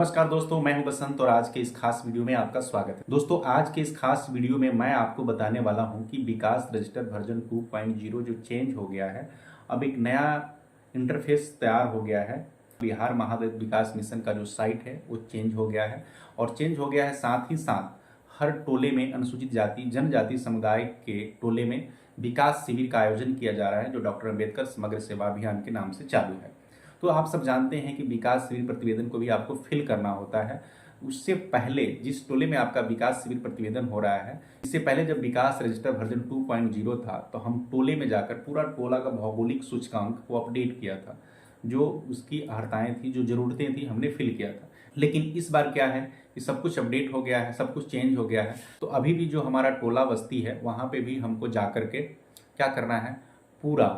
नमस्कार दोस्तों, मैं हूं बसंत और आज के इस खास वीडियो में आपका स्वागत है। दोस्तों, आज के इस खास वीडियो में मैं आपको बताने वाला हूं कि विकास रजिस्टर वर्जन 2.0 जो चेंज हो गया है, अब एक नया इंटरफेस तैयार हो गया है। बिहार महादलित विकास मिशन का जो साइट है वो चेंज हो गया है और चेंज हो गया है साथ ही साथ हर टोले में अनुसूचित जाति जनजाति समुदाय के टोले में विकास शिविर का आयोजन किया जा रहा है, जो डॉक्टर अम्बेडकर समग्र सेवा अभियान के नाम से चालू है। तो आप सब जानते हैं कि विकास शिविर प्रतिवेदन को भी आपको फिल करना होता है। उससे पहले जिस टोले में आपका विकास शिविर प्रतिवेदन हो रहा है, इससे पहले जब विकास रजिस्टर वर्जन 2.0 था तो हम टोले में जाकर पूरा टोला का भौगोलिक सूचकांक को अपडेट किया था। जो उसकी अर्हताएं थी, जो जरूरतें थी, हमने फिल किया था। लेकिन इस बार क्या है कि सब कुछ अपडेट हो गया है, सब कुछ चेंज हो गया है। तो अभी भी जो हमारा टोला बस्ती है वहाँ पे भी हमको जाकर के क्या करना है, पूरा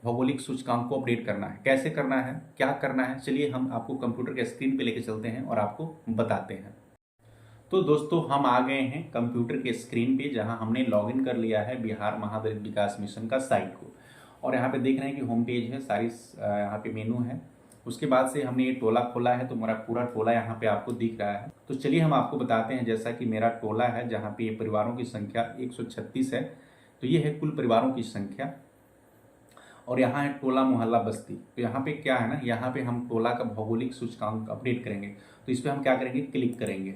भौगोलिक सूचकांक को अपडेट करना है। कैसे करना है, क्या करना है, चलिए हम आपको कंप्यूटर के स्क्रीन पे लेके चलते हैं और आपको बताते हैं। तो दोस्तों, हम आ गए हैं कंप्यूटर के स्क्रीन पे, जहां हमने लॉगिन कर लिया है बिहार महादलित विकास मिशन का साइट को। और यहाँ पे देख रहे हैं कि होम पेज है, सारी यहाँ पे मेनू है। उसके बाद से हमने ये टोला खोला है तो मेरा पूरा टोला यहाँ पे आपको दिख रहा है। तो चलिए हम आपको बताते हैं। जैसा कि मेरा टोला है जहाँ पे परिवारों की संख्या 136 है, तो ये है कुल परिवारों की संख्या। और यहाँ है टोला मोहल्ला बस्ती। तो यहाँ पे क्या है ना, यहाँ पे हम टोला का भौगोलिक सूचकांक अपडेट करेंगे। तो इस पर हम क्या करेंगे, क्लिक करेंगे।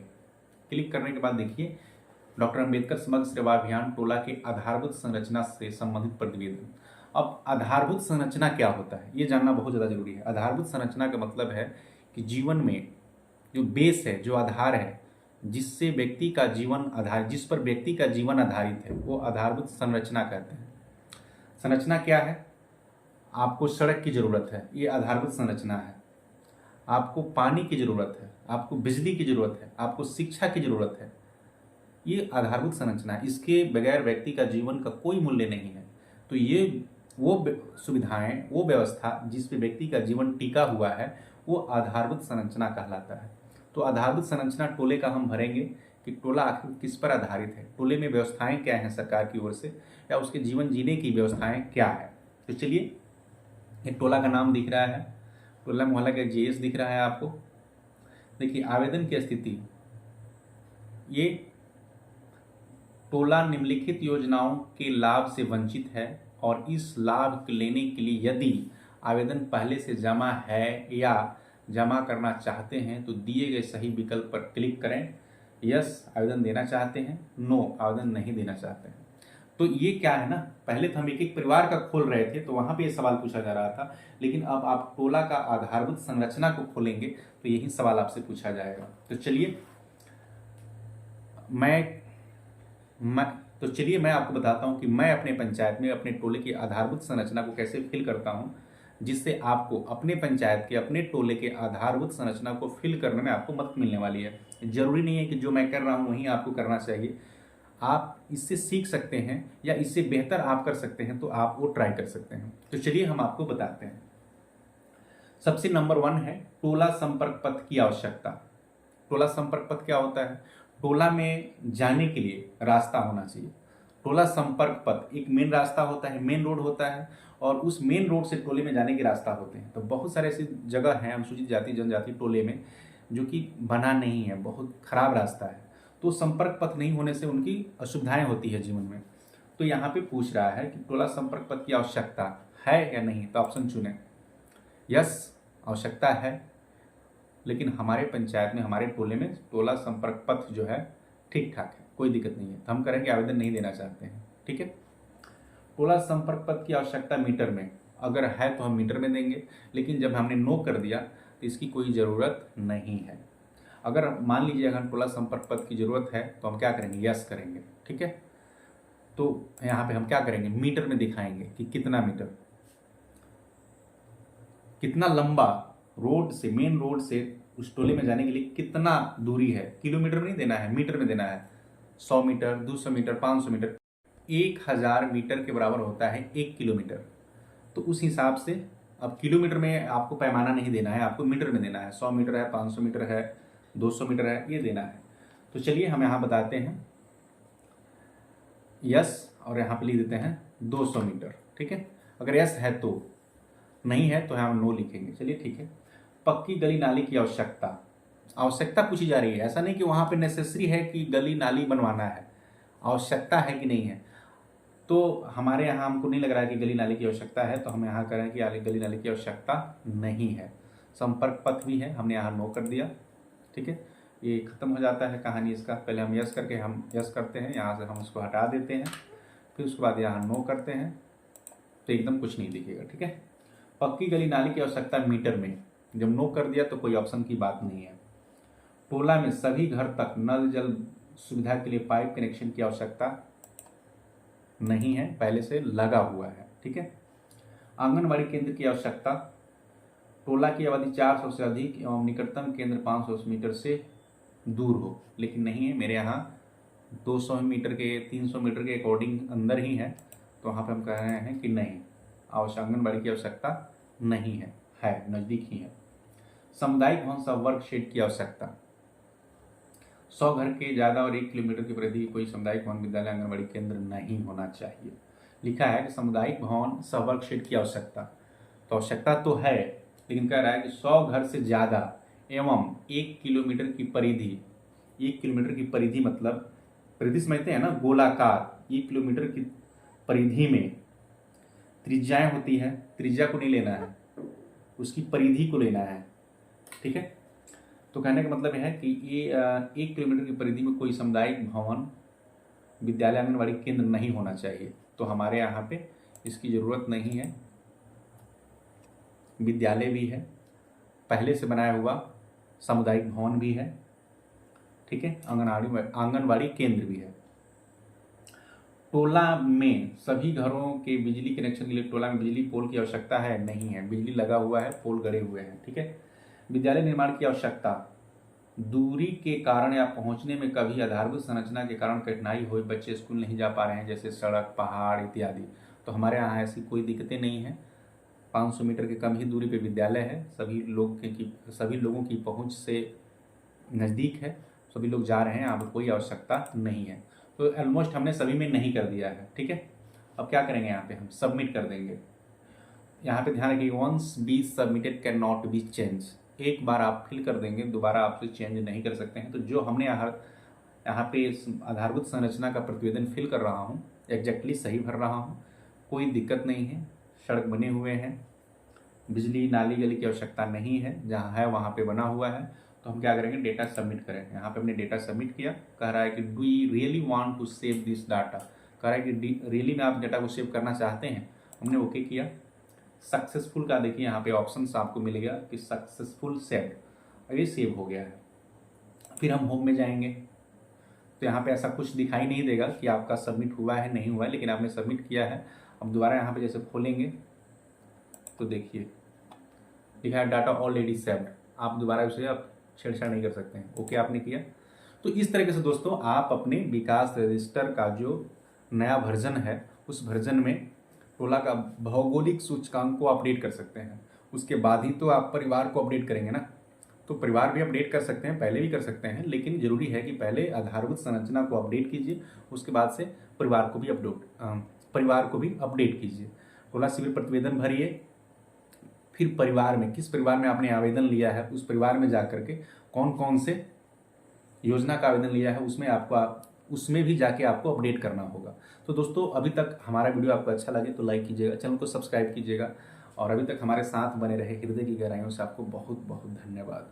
क्लिक करने के बाद देखिए, डॉक्टर अम्बेडकर समग्र सेवा अभियान टोला के आधारभूत संरचना से संबंधित प्रतिवेदन। अब आधारभूत संरचना क्या होता है ये जानना बहुत ज़्यादा जरूरी है। आधारभूत संरचना का मतलब है कि जीवन में जो बेस है, जो आधार है, जिससे व्यक्ति का जीवन आधार जिस पर व्यक्ति का जीवन आधारित है, वो आधारभूत संरचना कहते हैं। संरचना क्या है? आपको सड़क की ज़रूरत है, ये आधारभूत संरचना है। आपको पानी की ज़रूरत है, आपको बिजली की ज़रूरत है, आपको शिक्षा की ज़रूरत है, ये आधारभूत संरचना है। इसके बगैर व्यक्ति का जीवन का कोई मूल्य नहीं है। तो ये वो सुविधाएं, वो व्यवस्था जिस पे व्यक्ति का जीवन टिका हुआ है, वो आधारभूत संरचना कहलाता है। तो आधारभूत संरचना टोले का हम भरेंगे कि टोला आखिर किस पर आधारित है, टोले में व्यवस्थाएं क्या हैं सरकार की ओर से, या उसके जीवन जीने की व्यवस्थाएं क्या है। तो चलिए, ये टोला का नाम दिख रहा है, टोला मोहल्ला का जीएस दिख रहा है आपको। देखिए आवेदन की स्थिति, ये टोला निम्नलिखित योजनाओं के लाभ से वंचित है और इस लाभ लेने के लिए यदि आवेदन पहले से जमा है या जमा करना चाहते हैं तो दिए गए सही विकल्प पर क्लिक करें। यस आवेदन देना चाहते हैं, नो आवेदन नहीं देना चाहते हैं। तो ये क्या है ना, पहले तो हम एक एक परिवार का खोल रहे थे तो वहां पे ये सवाल पूछा जा रहा था, लेकिन अब आप टोला का आधारभूत संरचना को खोलेंगे तो यही सवाल आपसे पूछा जाएगा। तो चलिए मैं तो चलिए मैं आपको बताता हूं कि मैं अपने पंचायत में अपने टोले की आधारभूत संरचना को कैसे फिल करता हूं, जिससे आपको अपने पंचायत के, अपने टोले के आधारभूत संरचना को फिल करने में आपको मदद मिलने वाली है। जरूरी नहीं है कि जो मैं कर रहा हूं वही आपको करना चाहिए। आप इससे सीख सकते हैं या इससे बेहतर आप कर सकते हैं, तो आप वो ट्राई कर सकते हैं। तो चलिए हम आपको बताते हैं। सबसे नंबर 1 है टोला संपर्क पथ की आवश्यकता। टोला संपर्क पथ क्या होता है? टोला में जाने के लिए रास्ता होना चाहिए। टोला संपर्क पथ एक मेन रास्ता होता है, मेन रोड होता है, और उस मेन रोड से टोले में जाने के रास्ता होते हैं। तो बहुत सारे ऐसी जगह हैं अनुसूचित जाति जनजाति टोले में जो कि बना नहीं है, बहुत खराब रास्ता है। तो संपर्क पथ नहीं होने से उनकी असुविधाएं होती है जीवन में। तो यहाँ पे पूछ रहा है कि टोला संपर्क पथ की आवश्यकता है या नहीं, तो ऑप्शन चुने। यस आवश्यकता है, लेकिन हमारे पंचायत में, हमारे टोले में टोला संपर्क पथ जो है ठीक ठाक है, कोई दिक्कत नहीं है। तो हम करेंगे आवेदन नहीं देना चाहते हैं, ठीक है। टोला संपर्क पथ की आवश्यकता मीटर में, अगर है तो हम मीटर में देंगे, लेकिन जब हमने नो कर दिया तो इसकी कोई ज़रूरत नहीं है। अगर मान लीजिए अगर टोला संपर्क पथ की जरूरत है तो हम क्या करेंगे, यस करेंगे, ठीक है। तो यहाँ पे हम क्या करेंगे, मीटर में दिखाएंगे कि कितना मीटर, कितना लंबा रोड से, मेन रोड से उस टोले में जाने के लिए कितना दूरी है। किलोमीटर में नहीं देना है, मीटर में देना है। 100 मीटर, 200 मीटर, 500 मीटर, 1000 मीटर के बराबर होता है 1 किलोमीटर। तो उस हिसाब से अब किलोमीटर में आपको पैमाना नहीं देना है, आपको मीटर में देना है। 100 मीटर है, 500 मीटर है, 200 मीटर है, ये देना है। तो चलिए हम यहाँ बताते हैं यस, और यहाँ पे लिख देते हैं 200 मीटर, ठीक है। अगर यस है तो, नहीं है तो हम नो लिखेंगे। चलिए ठीक है। पक्की गली नाली की आवश्यकता पूछी जा रही है। ऐसा नहीं कि वहाँ पे नेसेसरी है कि गली नाली बनवाना है, आवश्यकता है कि नहीं है। तो हमारे यहाँ हमको नहीं लग रहा है कि गली नाली की आवश्यकता है, तो हम यहाँ करें कि गली नाली की आवश्यकता नहीं है। संपर्क पथ भी है, हमने यहाँ नो कर दिया। ठीक है, ये खत्म हो जाता है कहानी इसका। पहले हम यस करके हम यस करते हैं, यहाँ से हम उसको हटा देते हैं, फिर उसके बाद यहाँ नो करते हैं, तो एकदम कुछ नहीं दिखेगा। ठीक है, पक्की गली नाली की आवश्यकता मीटर में, जब नो कर दिया तो कोई ऑप्शन की बात नहीं है। टोला में सभी घर तक नल जल सुविधा के लिए पाइप कनेक्शन की आवश्यकता नहीं है, पहले से लगा हुआ है। ठीक है, आंगनबाड़ी केंद्र की आवश्यकता, टोला की आबादी 400 से अधिक एवं निकटतम केंद्र 500 मीटर से दूर हो, लेकिन नहीं है। मेरे यहाँ 200 मीटर के 300 मीटर के अकॉर्डिंग अंदर ही है, तो वहाँ पे हम कह रहे हैं कि नहीं, आंगनबाड़ी की आवश्यकता नहीं है, नज़दीक ही है। सामुदायिक भवन सब वर्ग शेड की आवश्यकता, 100 घर के ज़्यादा और 1 किलोमीटर की परिधि कोई सामुदायिक भवन विद्यालय आंगनबाड़ी केंद्र नहीं होना चाहिए। लिखा है कि सामुदायिक भवन सब वर्ग शेड की आवश्यकता, तो आवश्यकता तो है, लेकिन कह रहा है कि 100 घर से ज़्यादा एवं 1 किलोमीटर की परिधि। 1 किलोमीटर की परिधि मतलब, परिधि समझते हैं ना, गोलाकार। 1 किलोमीटर की परिधि में त्रिज्याएं होती है, त्रिज्या को नहीं लेना है, उसकी परिधि को लेना है। ठीक है, तो कहने का मतलब है कि ये 1 किलोमीटर की परिधि में कोई सामुदायिक भवन विद्यालय आंगनबाड़ी केंद्र नहीं होना चाहिए, तो हमारे यहाँ पे इसकी ज़रूरत नहीं है। विद्यालय भी है, पहले से बनाया हुआ सामुदायिक भवन भी है। ठीक है, आंगनबाड़ी केंद्र भी है। टोला में सभी घरों के बिजली कनेक्शन के लिए टोला में बिजली पोल की आवश्यकता है, नहीं है, बिजली लगा हुआ है, पोल गड़े हुए हैं। ठीक है, विद्यालय निर्माण की आवश्यकता, दूरी के कारण या पहुंचने में कभी आधारभूत संरचना के कारण कठिनाई हुई, बच्चे स्कूल नहीं जा पा रहे हैं, जैसे सड़क, पहाड़ इत्यादि, तो हमारे यहाँ ऐसी कोई दिक्कतें नहीं है। 500 मीटर के कम ही दूरी पे विद्यालय है, सभी लोगों की पहुंच से नज़दीक है, सभी लोग जा रहे हैं, यहाँ पर कोई आवश्यकता नहीं है। तो ऑलमोस्ट हमने सभी में नहीं कर दिया है। ठीक है, अब क्या करेंगे, यहाँ पे हम सबमिट कर देंगे। यहाँ पे ध्यान रखिए, once be submitted can not be change, एक बार आप फिल कर देंगे, दोबारा आपसे चेंज नहीं कर सकते हैं। तो जो हमने यहाँ पे आधारभूत संरचना का प्रतिवेदन फिल कर रहा हूँ, एग्जैक्टली सही भर रहा हूँ, कोई दिक्कत नहीं है। सड़क बने हुए हैं, बिजली नाली गली की आवश्यकता नहीं है, जहाँ है वहाँ पे बना हुआ है। तो हम क्या करेंगे, डेटा सबमिट करें। यहाँ पे हमने डेटा सबमिट किया, कह रहा है कि do you really want to save this data, कह रहा है कि रियली में आप डेटा को सेव करना चाहते हैं। हमने ओके किया। सक्सेसफुल का देखिए यहाँ पे ऑप्शन आपको मिलेगा कि सक्सेसफुल सेव, अभी सेव हो गया है। फिर हम होम में जाएंगे, तो यहाँ पे ऐसा कुछ दिखाई नहीं देगा कि आपका सबमिट हुआ है नहीं हुआ है, लेकिन आपने सबमिट किया है। अब दोबारा यहाँ पे जैसे खोलेंगे तो देखिए लिखा है डाटा ऑलरेडी सेव्ड, आप दोबारा उसे आप छेड़छाड़ नहीं कर सकते हैं। ओके आपने किया। तो इस तरीके से दोस्तों आप अपने विकास रजिस्टर का जो नया वर्जन है, उस वर्जन में टोला का भौगोलिक सूचकांक को अपडेट कर सकते हैं। उसके बाद ही तो आप परिवार को अपडेट करेंगे ना, तो परिवार भी अपडेट कर सकते हैं, पहले भी कर सकते हैं, लेकिन जरूरी है कि पहले आधारभूत संरचना को अपडेट कीजिए, उसके बाद से परिवार को भी अपडेट कीजिए। टोला शिविर प्रतिवेदन भरिए, फिर परिवार में किस परिवार में आपने आवेदन लिया है, उस परिवार में जा करके कौन कौन से योजना का आवेदन लिया है, उसमें भी जाके आपको अपडेट करना होगा। तो दोस्तों अभी तक हमारा वीडियो आपको अच्छा लगे तो लाइक कीजिएगा, चैनल को सब्सक्राइब कीजिएगा, और अभी तक हमारे साथ बने रहे हृदय की गहराइयों से आपको बहुत बहुत धन्यवाद।